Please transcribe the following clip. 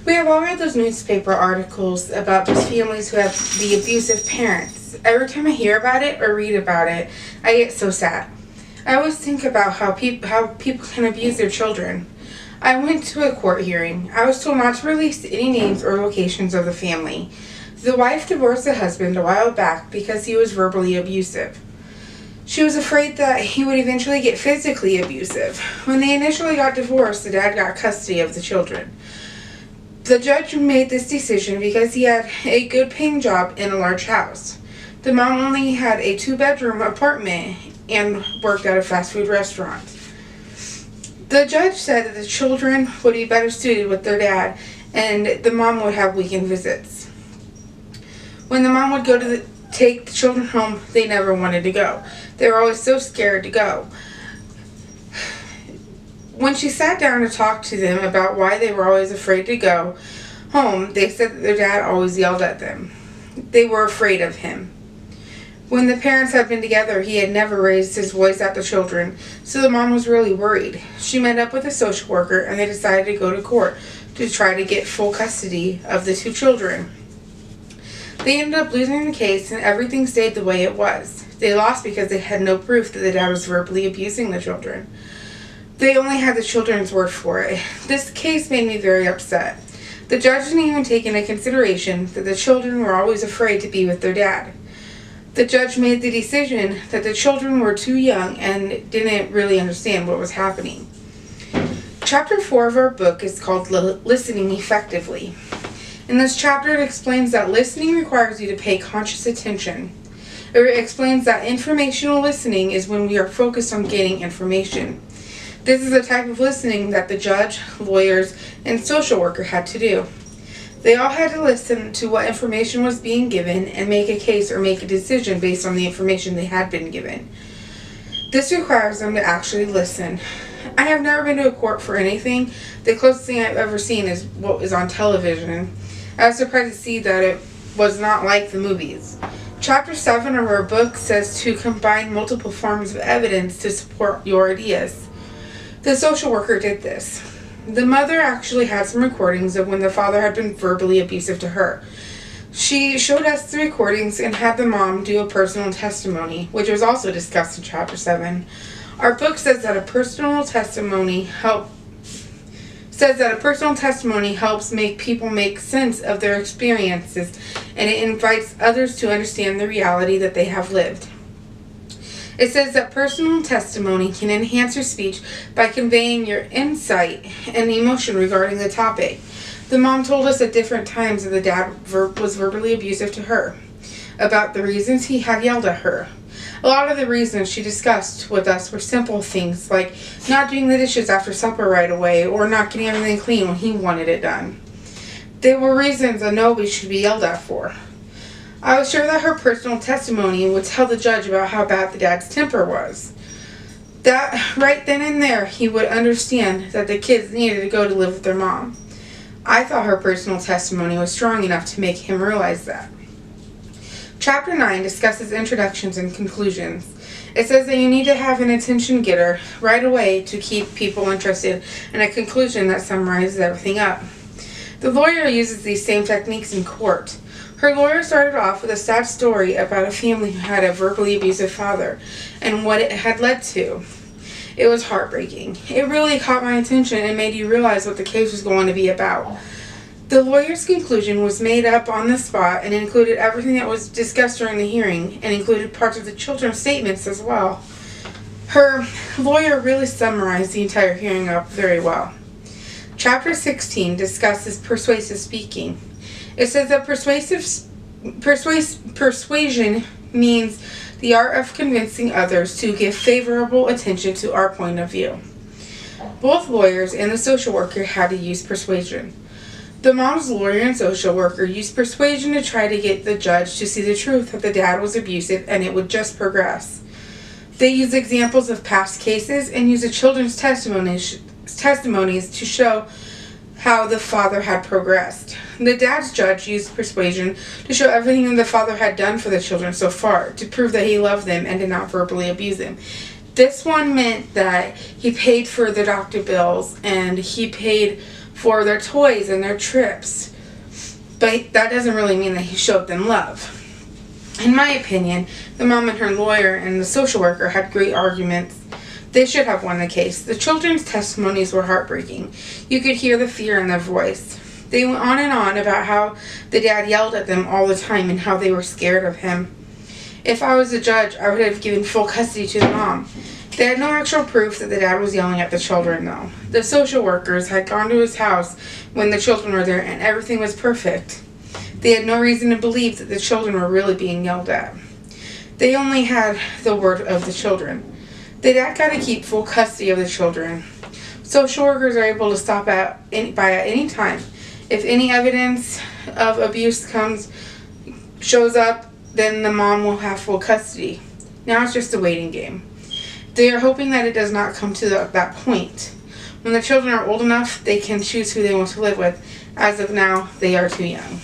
We have all read those newspaper articles about those families who have the abusive parents. Every time I hear about it or read about it, I get so sad. I always think about how people can abuse their children. I went to a court hearing. I was told not to release any names or locations of the family. The wife divorced the husband a while back because he was verbally abusive. She was afraid that he would eventually get physically abusive. When they initially got divorced, the dad got custody of the children. The judge made this decision because he had a good paying job in a large house. The mom only had a 2-bedroom apartment and worked at a fast food restaurant. The judge said that the children would be better suited with their dad and the mom would have weekend visits. When the mom would go to take the children home, they never wanted to go. They were always so scared to go. When she sat down to talk to them about why they were always afraid to go home, they said that their dad always yelled at them. They were afraid of him. When the parents had been together, he had never raised his voice at the children, so the mom was really worried. She met up with a social worker and they decided to go to court to try to get full custody of the 2 children. They ended up losing the case and everything stayed the way it was. They lost because they had no proof that the dad was verbally abusing the children. They only had the children's word for it. This case made me very upset. The judge didn't even take into consideration that the children were always afraid to be with their dad. The judge made the decision that the children were too young and didn't really understand what was happening. Chapter 4 of our book is called Listening Effectively. In this chapter, it explains that listening requires you to pay conscious attention. It explains that informational listening is when we are focused on gaining information. This is the type of listening that the judge, lawyers, and social worker had to do. They all had to listen to what information was being given and make a case or make a decision based on the information they had been given. This requires them to actually listen. I have never been to a court for anything. The closest thing I've ever seen is what is on television. I was surprised to see that it was not like the movies. Chapter 7 of our book says to combine multiple forms of evidence to support your ideas. The social worker did this. The mother actually had some recordings of when the father had been verbally abusive to her. She showed us the recordings and had the mom do a personal testimony, which was also discussed in Chapter 7. Our book says that a personal testimony helps make people make sense of their experiences, and it invites others to understand the reality that they have lived. It says that personal testimony can enhance your speech by conveying your insight and emotion regarding the topic. The mom told us at different times that the dad was verbally abusive to her, about the reasons he had yelled at her. A lot of the reasons she discussed with us were simple things like not doing the dishes after supper right away or not getting everything clean when he wanted it done. They were reasons that nobody should be yelled at for. I was sure that her personal testimony would tell the judge about how bad the dad's temper was. That right then and there he would understand that the kids needed to go to live with their mom. I thought her personal testimony was strong enough to make him realize that. Chapter 9 discusses introductions and conclusions. It says that you need to have an attention getter right away to keep people interested and a conclusion that summarizes everything up. The lawyer uses these same techniques in court. Her lawyer started off with a sad story about a family who had a verbally abusive father and what it had led to. It was heartbreaking. It really caught my attention and made you realize what the case was going to be about. The lawyer's conclusion was made up on the spot and included everything that was discussed during the hearing and included parts of the children's statements as well. Her lawyer really summarized the entire hearing up very well. Chapter 16 discusses persuasive speaking. It says that persuasion means the art of convincing others to give favorable attention to our point of view. Both lawyers and the social worker had to use persuasion. The mom's lawyer and social worker used persuasion to try to get the judge to see the truth that the dad was abusive and it would just progress. They used examples of past cases and used the children's testimonies to show how the father had progressed. The dad's judge used persuasion to show everything that the father had done for the children so far, to prove that he loved them and did not verbally abuse them. This one meant that he paid for the doctor bills and he paid for their toys and their trips. But that doesn't really mean that he showed them love. In my opinion, the mom and her lawyer and the social worker had great arguments. They should have won the case. The children's testimonies were heartbreaking. You could hear the fear in their voice. They went on and on about how the dad yelled at them all the time and how they were scared of him. If I was a judge, I would have given full custody to the mom. They had no actual proof that the dad was yelling at the children, though. The social workers had gone to his house when the children were there, and everything was perfect. They had no reason to believe that the children were really being yelled at. They only had the word of the children. The dad got to keep full custody of the children. Social workers are able to stop by at any time. If any evidence of abuse shows up, then the mom will have full custody. Now it's just a waiting game. They are hoping that it does not come to that point. When the children are old enough, they can choose who they want to live with. As of now, they are too young.